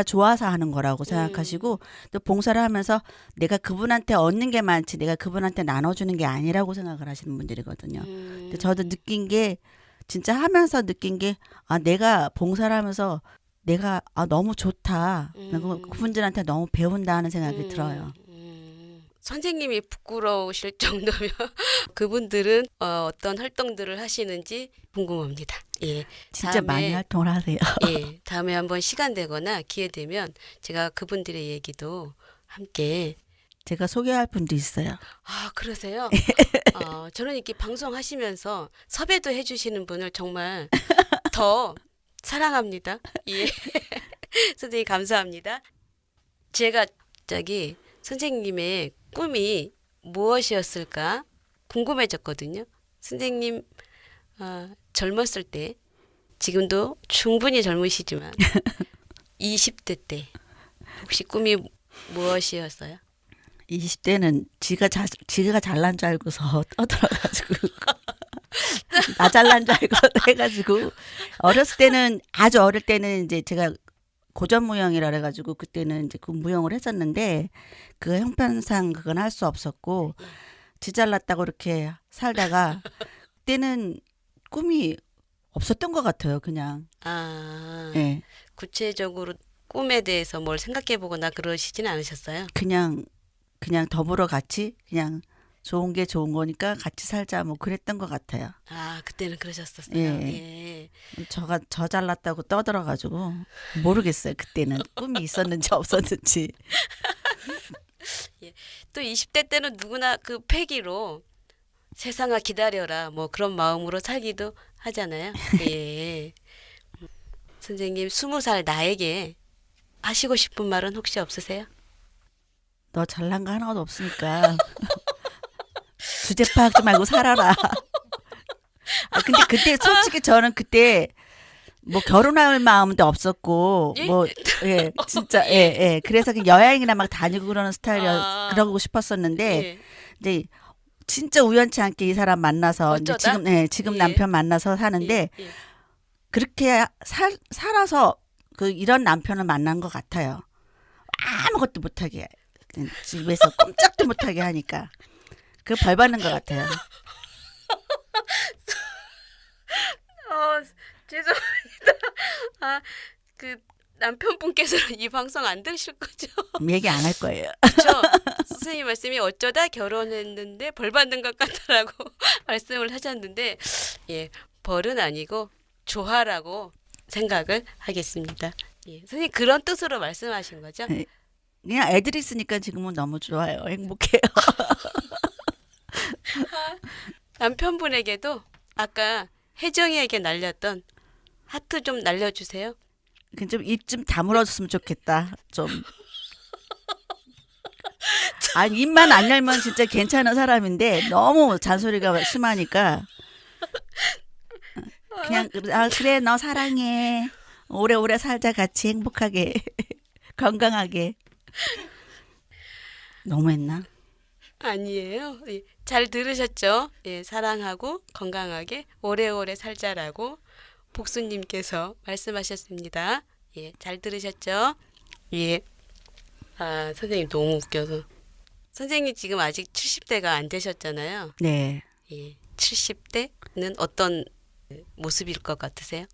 Speaker 2: 좋아서 하는 거라고 생각하시고 또 봉사를 하면서 내가 그분한테 얻는 게 많지 내가 그분한테 나눠주는 게 아니라고 생각을 하시는 분들이거든요. 근데 저도 느낀 게 진짜 하면서 느낀 게 내가 봉사를 하면서 내가 너무 좋다. 그분들한테 너무 배운다 하는 생각이 들어요.
Speaker 1: 선생님이 부끄러우실 정도면 그분들은 어떤 활동들을 하시는지 궁금합니다. 예.
Speaker 2: 진짜 많이 활동을 하세요.
Speaker 1: 예. 다음에 한번 시간 되거나 기회 되면 제가 그분들의 얘기도 함께
Speaker 2: 제가 소개할 분도 있어요.
Speaker 1: 아, 그러세요? 저는 이렇게 방송하시면서 섭외도 해주시는 분을 정말 더 사랑합니다. 예. 선생님 감사합니다. 제가 갑자기 선생님의 꿈이 무엇이었을까 궁금해졌거든요. 선생님 젊었을 때 지금도 충분히 젊으시지만 20대 때 혹시 꿈이 무엇이었어요?
Speaker 2: 20대는 지가 잘난 줄 알고서 떠들어가지고 나 잘난 줄 알고 해가지고 어렸을 때는 아주 어릴 때는 이제 제가 고전 무용이라 그래가지고 그때는 이제 그 무용을 했었는데 그 형편상 그건 할 수 없었고 지 잘났다고 이렇게 살다가 그때는 꿈이 없었던 것 같아요. 그냥 예.
Speaker 1: 구체적으로 꿈에 대해서 뭘 생각해보거나 그러시진 않으셨어요?
Speaker 2: 그냥 더불어 같이 그냥 좋은 게 좋은 거니까 같이 살자 뭐 그랬던 것 같아요.
Speaker 1: 그때는 그러셨었어요.
Speaker 2: 예. 저 잘났다고 떠들어가지고 모르겠어요. 그때는 꿈이 있었는지 없었는지.
Speaker 1: 예. 또 20대 때는 누구나 그 패기로 세상아 기다려라 뭐 그런 마음으로 살기도 하잖아요. 예. 선생님 20살 나에게 하시고 싶은 말은 혹시 없으세요?
Speaker 2: 너 잘난 거 하나도 없으니까 주제 파악지 말고 살아라. 근데 그때 솔직히 저는 그때 뭐 결혼할 마음도 없었고
Speaker 1: 예?
Speaker 2: 뭐 예, 진짜 예. 그래서 그 여행이나 막 다니고 그러는 스타일이어 그러고 싶었었는데
Speaker 1: 예.
Speaker 2: 이제 진짜 우연치 않게 이 사람 만나서 이제
Speaker 1: 어쩌다?
Speaker 2: 지금
Speaker 1: 예.
Speaker 2: 남편 만나서 사는데
Speaker 1: 예.
Speaker 2: 그렇게 살아서 그 이런 남편을 만난 것 같아요. 아무것도 못하게 집에서 꼼짝도 못하게 하니까 그 벌 받는 것 같아요.
Speaker 1: 죄송합니다. 아, 그 남편분께서는 이 방송 안 들으실 거죠?
Speaker 2: 얘기 안 할 거예요.
Speaker 1: 그렇죠. 선생님 말씀이 어쩌다 결혼했는데 벌 받는 것 같다라고 말씀을 하셨는데 예, 벌은 아니고 조화라고 생각을 하겠습니다. 예, 선생님 그런 뜻으로 말씀하신 거죠?
Speaker 2: 네. 그냥 애들 있으니까 지금은 너무 좋아요. 행복해요.
Speaker 1: 남편분에게도 아까 혜정이에게 날렸던 하트 좀 날려주세요.
Speaker 2: 좀 입 좀 다물어줬으면 좋겠다. 좀. 아니 입만 안 열면 진짜 괜찮은 사람인데 너무 잔소리가 심하니까 그냥 아 그래 너 사랑해. 오래오래 살자 같이 행복하게 건강하게. 너무했나?
Speaker 1: 아니에요. 예, 잘 들으셨죠? 예, 사랑하고 건강하게 오래오래 살자라고 복수님께서 말씀하셨습니다. 예, 잘 들으셨죠? 예. 아, 선생님 너무 웃겨서. 선생님 지금 아직 70대가 안 되셨잖아요.
Speaker 2: 네.
Speaker 1: 예. 70대는 어떤 모습일 것 같으세요?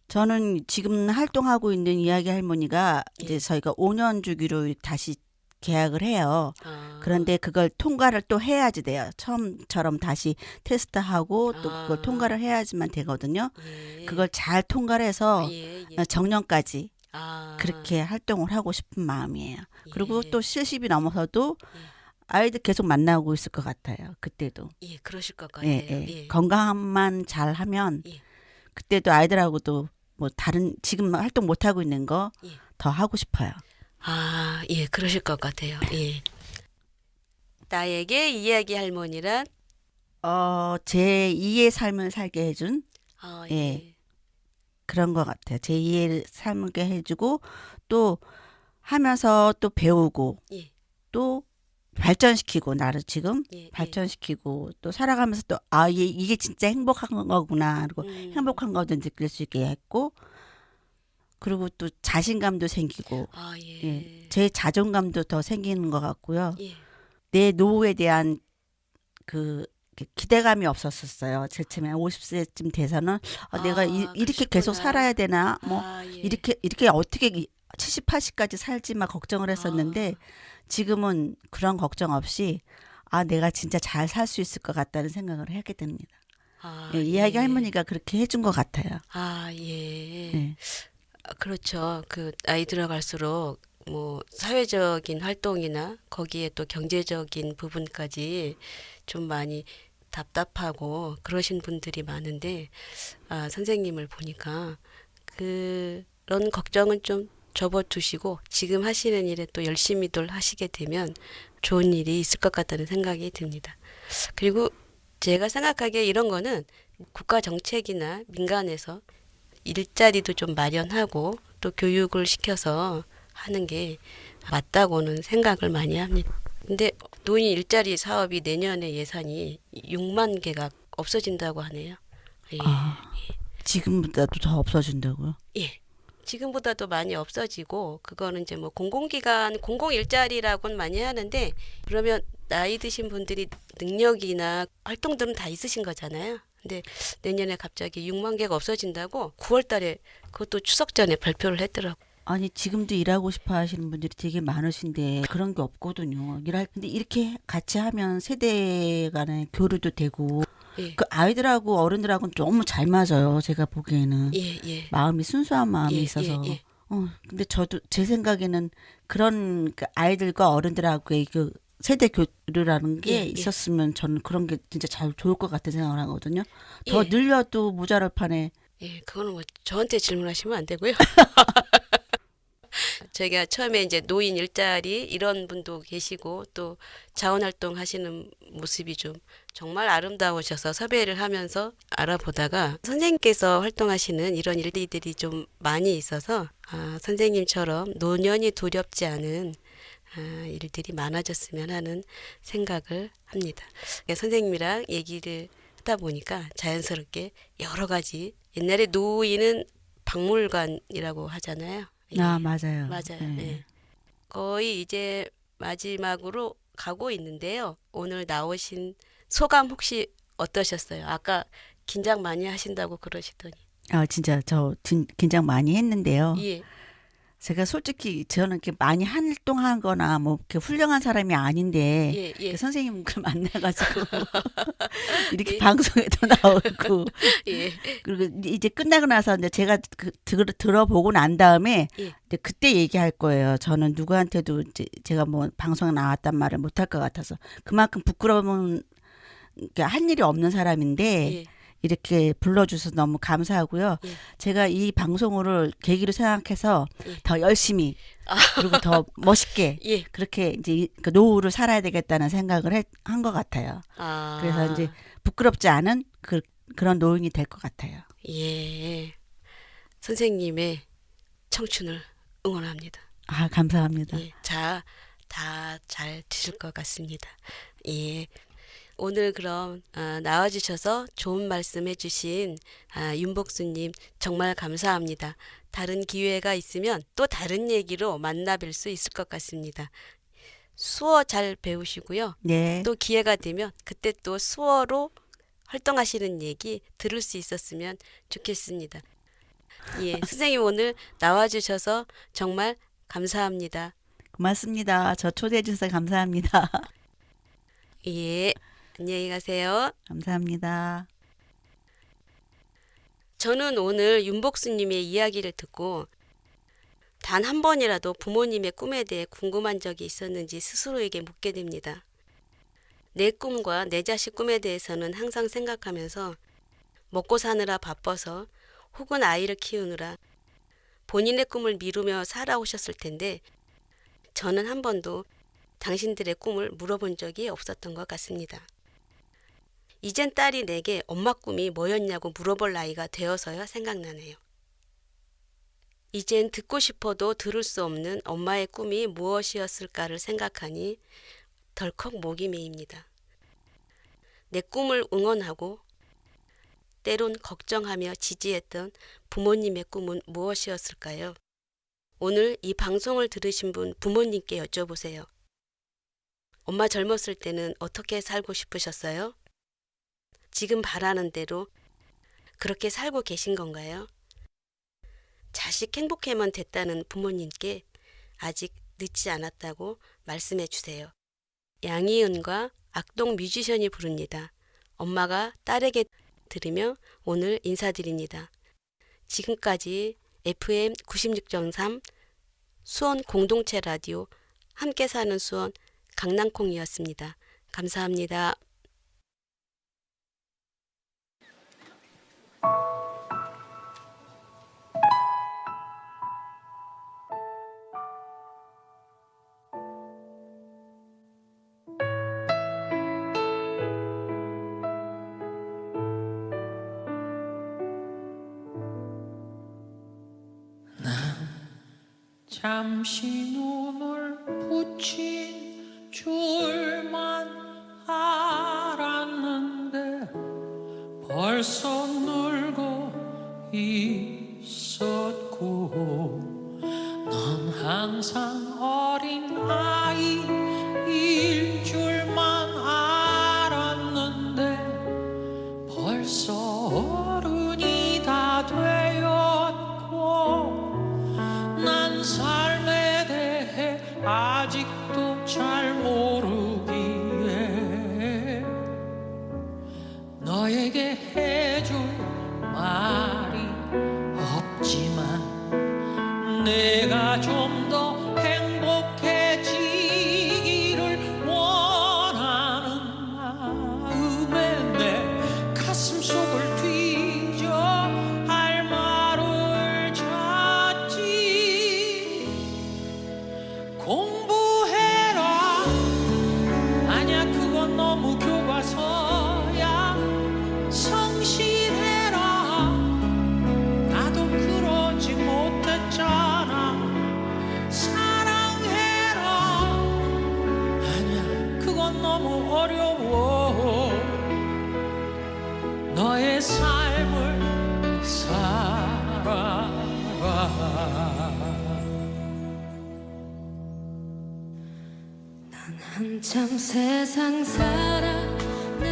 Speaker 2: 저는 지금 활동하고 있는 이야기 할머니가
Speaker 1: 예.
Speaker 2: 이제 저희가 5년 주기로 다시 계약을 해요.
Speaker 1: 아,
Speaker 2: 그런데 그걸 통과를 또 해야지 돼요. 처음처럼 다시 테스트하고 또
Speaker 1: 아.
Speaker 2: 그걸 통과를 해야지만 되거든요.
Speaker 1: 예.
Speaker 2: 그걸 잘 통과를 해서
Speaker 1: 예, 예.
Speaker 2: 정년까지
Speaker 1: 아,
Speaker 2: 그렇게 활동을 하고 싶은 마음이에요. 그리고
Speaker 1: 예.
Speaker 2: 또 70이 넘어서도
Speaker 1: 예.
Speaker 2: 아이들 계속 만나고 있을 것 같아요. 그때도.
Speaker 1: 예, 그러실 것 같아요.
Speaker 2: 예, 예.
Speaker 1: 예.
Speaker 2: 건강만 잘 하면
Speaker 1: 예.
Speaker 2: 그때도 아이들하고도 뭐 다른 지금 활동 못 하고 있는 거 더
Speaker 1: 예.
Speaker 2: 하고 싶어요.
Speaker 1: 아, 예, 그러실 것 같아요. 예. 나에게 이야기 할머니란
Speaker 2: 제 2의 삶을 살게 해준
Speaker 1: 예.
Speaker 2: 예. 그런 것 같아요. 제 2의 삶을 게 해주고 또 하면서 또 배우고
Speaker 1: 예.
Speaker 2: 또 발전시키고 나를 지금
Speaker 1: 예.
Speaker 2: 발전시키고 또 살아가면서 또 이게 진짜 행복한 거구나 그리고 행복한 거도 느낄 수 있게 했고 그리고 또 자신감도 생기고
Speaker 1: 아, 예.
Speaker 2: 예, 제 자존감도 더 생기는 것 같고요.
Speaker 1: 예.
Speaker 2: 내 노후에 대한 그 기대감이 없었었어요. 제일 처음에 50세쯤 돼서는 내가 이렇게 계속
Speaker 1: 그러시구나.
Speaker 2: 살아야 되나 뭐
Speaker 1: 아, 예.
Speaker 2: 이렇게 어떻게 70, 80까지 살지 막 걱정을 했었는데 지금은 그런 걱정 없이 내가 진짜 잘 살 수 있을 것 같다는 생각을 하게 됩니다.
Speaker 1: 아,
Speaker 2: 예, 이야기
Speaker 1: 예.
Speaker 2: 할머니가 그렇게 해준 것 같아요.
Speaker 1: 아, 예.
Speaker 2: 네.
Speaker 1: 그렇죠. 그 나이 들어갈수록 뭐 사회적인 활동이나 거기에 또 경제적인 부분까지 좀 많이 답답하고 그러신 분들이 많은데 선생님을 보니까 그런 걱정은 좀 접어두시고 지금 하시는 일에 또 열심히들 하시게 되면 좋은 일이 있을 것 같다는 생각이 듭니다. 그리고 제가 생각하기에 이런 거는 국가 정책이나 민간에서 일자리도 좀 마련하고 또 교육을 시켜서 하는 게 맞다고는 생각을 많이 합니다. 근데 노인 일자리 사업이 내년에 예산이 6만 개가 없어진다고 하네요. 예.
Speaker 2: 지금보다도 더 없어진다고요?
Speaker 1: 예. 지금보다도 많이 없어지고 그거는 이제 뭐 공공기관 공공 일자리라고는 많이 하는데 그러면 나이 드신 분들이 능력이나 활동들은 다 있으신 거잖아요. 근데 내년에 갑자기 6만 개가 없어진다고 9월 달에 그것도 추석 전에 발표를 했더라고.
Speaker 2: 아니 지금도 일하고 싶어 하시는 분들이 되게 많으신데 그런 게 없거든요. 근데 이렇게 같이 하면 세대 간의 교류도 되고
Speaker 1: 예.
Speaker 2: 그 아이들하고 어른들하고는 너무 잘 맞아요. 제가 보기에는
Speaker 1: 예, 예.
Speaker 2: 마음이 순수한 마음이
Speaker 1: 예,
Speaker 2: 있어서.
Speaker 1: 예, 예.
Speaker 2: 근데 저도 제 생각에는 그런 그 아이들과 어른들하고의 그 세대 교류라는 게
Speaker 1: 예, 예.
Speaker 2: 있었으면 저는 그런 게 진짜 잘 좋을 것 같은 생각을 하거든요. 더
Speaker 1: 예.
Speaker 2: 늘려도 모자랄 판에
Speaker 1: 예, 그거는 뭐 저한테 질문하시면 안 되고요. 저희가 처음에 이제 노인 일자리 이런 분도 계시고 또 자원활동 하시는 모습이 좀 정말 아름다우셔서 섭외를 하면서 알아보다가 선생님께서 활동하시는 이런 일들이 좀 많이 있어서 선생님처럼 노년이 두렵지 않은 일들이 많아졌으면 하는 생각을 합니다. 선생님이랑 얘기를 하다 보니까 자연스럽게 여러 가지 옛날에 노인은 박물관이라고 하잖아요. 예.
Speaker 2: 맞아요.
Speaker 1: 맞아요.
Speaker 2: 네.
Speaker 1: 예. 거의 이제 마지막으로 가고 있는데요. 오늘 나오신 소감 혹시 어떠셨어요? 아까 긴장 많이 하신다고 그러시더니.
Speaker 2: 진짜 저 긴장 많이 했는데요.
Speaker 1: 예.
Speaker 2: 제가 솔직히 저는 이렇게 많이 활동한 거나 뭐 이렇게 훌륭한 사람이 아닌데
Speaker 1: 예, 예.
Speaker 2: 선생님 그 만나가지고 이렇게
Speaker 1: 예.
Speaker 2: 방송에도 나오고
Speaker 1: 예.
Speaker 2: 그리고 이제 끝나고 나서 이제 제가 들어보고 난 다음에
Speaker 1: 예.
Speaker 2: 이제 그때 얘기할 거예요. 저는 누구한테도 이제 제가 뭐 방송에 나왔단 말을 못할 것 같아서 그만큼 부끄러움은 한 일이 없는 사람인데
Speaker 1: 예.
Speaker 2: 이렇게 불러주셔서 너무 감사하고요.
Speaker 1: 예.
Speaker 2: 제가 이 방송을 계기로 생각해서
Speaker 1: 예.
Speaker 2: 더 열심히 그리고 더 멋있게
Speaker 1: 예.
Speaker 2: 그렇게 이제 그 노후를 살아야 되겠다는 생각을 한 것 같아요. 그래서 이제 부끄럽지 않은 그런 노인이 될 것 같아요.
Speaker 1: 예. 선생님의 청춘을 응원합니다.
Speaker 2: 감사합니다.
Speaker 1: 예. 다 잘 되실 것 같습니다. 예. 오늘 그럼 나와주셔서 좋은 말씀 해주신 윤복수님 정말 감사합니다. 다른 기회가 있으면 또 다른 얘기로 만나뵐 수 있을 것 같습니다. 수어 잘 배우시고요.
Speaker 2: 네.
Speaker 1: 또 기회가 되면 그때 또 수어로 활동하시는 얘기 들을 수 있었으면 좋겠습니다. 예, 선생님 오늘 나와주셔서 정말 감사합니다.
Speaker 2: 고맙습니다. 저 초대해 주셔서 감사합니다.
Speaker 1: 예, 안녕히 가세요.
Speaker 2: 감사합니다.
Speaker 1: 저는 오늘 윤복수님의 이야기를 듣고 단 한 번이라도 부모님의 꿈에 대해 궁금한 적이 있었는지 스스로에게 묻게 됩니다. 내 꿈과 내 자식 꿈에 대해서는 항상 생각하면서 먹고 사느라 바빠서 혹은 아이를 키우느라 본인의 꿈을 미루며 살아오셨을 텐데 저는 한 번도 당신들의 꿈을 물어본 적이 없었던 것 같습니다. 이젠 딸이 내게 엄마 꿈이 뭐였냐고 물어볼 나이가 되어서야 생각나네요. 이젠 듣고 싶어도 들을 수 없는 엄마의 꿈이 무엇이었을까를 생각하니 덜컥 목이 메입니다. 내 꿈을 응원하고 때론 걱정하며 지지했던 부모님의 꿈은 무엇이었을까요? 오늘 이 방송을 들으신 분 부모님께 여쭤보세요. 엄마 젊었을 때는 어떻게 살고 싶으셨어요? 지금 바라는 대로 그렇게 살고 계신 건가요? 자식 행복해만 됐다는 부모님께 아직 늦지 않았다고 말씀해 주세요. 양희은과 악동 뮤지션이 부릅니다. 엄마가 딸에게 들으며 오늘 인사드립니다. 지금까지 FM 96.3 수원 공동체 라디오 함께 사는 수원 강낭콩이었습니다. 감사합니다.
Speaker 5: 잠시 눈을 붙인 줄만 알았는데 벌써 늙어 있었고 넌 항상 어린 아이일 줄만 알았는데 벌써 어른이 다 되었고 난 삶에 대해 아직도 잘 모르기에 너에게 해줄 말이 없지만 내가 좀 더 행복해지기를 원하는 마음에 내 가슴 속을 뒤져 할 말을 찾지
Speaker 6: 한참 세상 살아는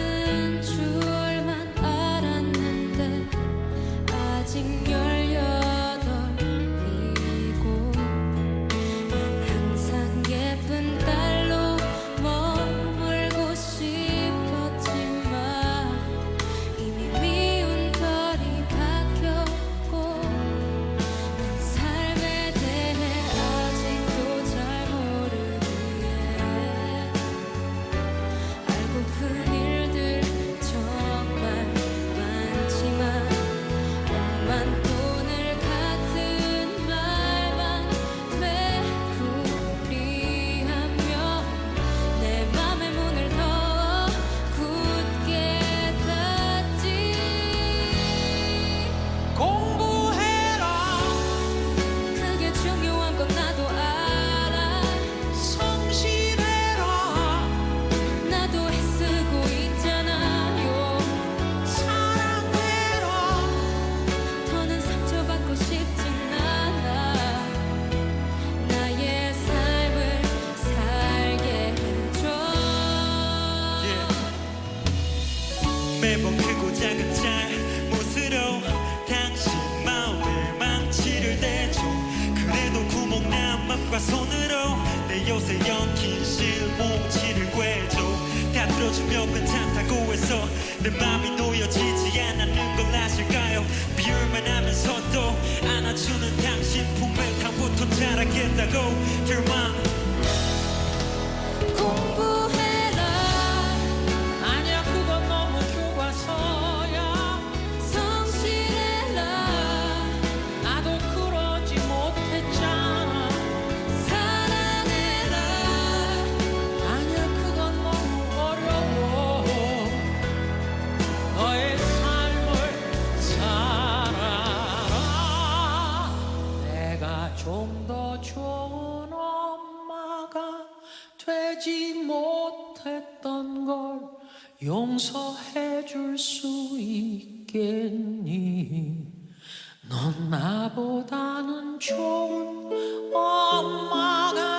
Speaker 6: 줄만 알았는데 아직 18이고 항상 예쁜 딸로 머물고 싶었지만 이미 미운 털이 박혔고 삶에 대해 아직도 잘 모르기에 알고픈 일들 정말 많지만 억만 돈을 같은 말만 되풀이하며 내 맘의 문을 더 굳게 닫지.
Speaker 5: 공부해라
Speaker 6: 그게 중요한 건 나도 알아.
Speaker 5: 성실해라
Speaker 6: 나도 애쓰고 있잖아요.
Speaker 5: 사랑해라
Speaker 6: 더는 상처받고 싶진 않아. 나의 삶을 살게 해줘.
Speaker 7: 매번 크고 작은 잘못으로 당신 마음에 망치를 대줘. 그래도 구멍난 맘과 손으로 내 요새 엉킨 실뭉치를 꿰줘. 다 들어주며 괜찮다고 해서 내 맘이 놓여지지 않았는 걸 아실까요? 비울만 하면서도 안아주는 당신 품에 다부터 자라겠다고 Dear mom.
Speaker 6: 공부해라.
Speaker 5: 아니야 그건 너무 교과서야
Speaker 6: 성실해라.
Speaker 5: 나도 그러지 못했잖아
Speaker 6: 사랑해라.
Speaker 5: 아니야 그건 너무 어려워 너의 삶을 살아라 내가 좀 더 좋은 엄마가 되지 못했던 걸 용서해 줄 수 있겠니 넌 나보다는 좋은 엄마가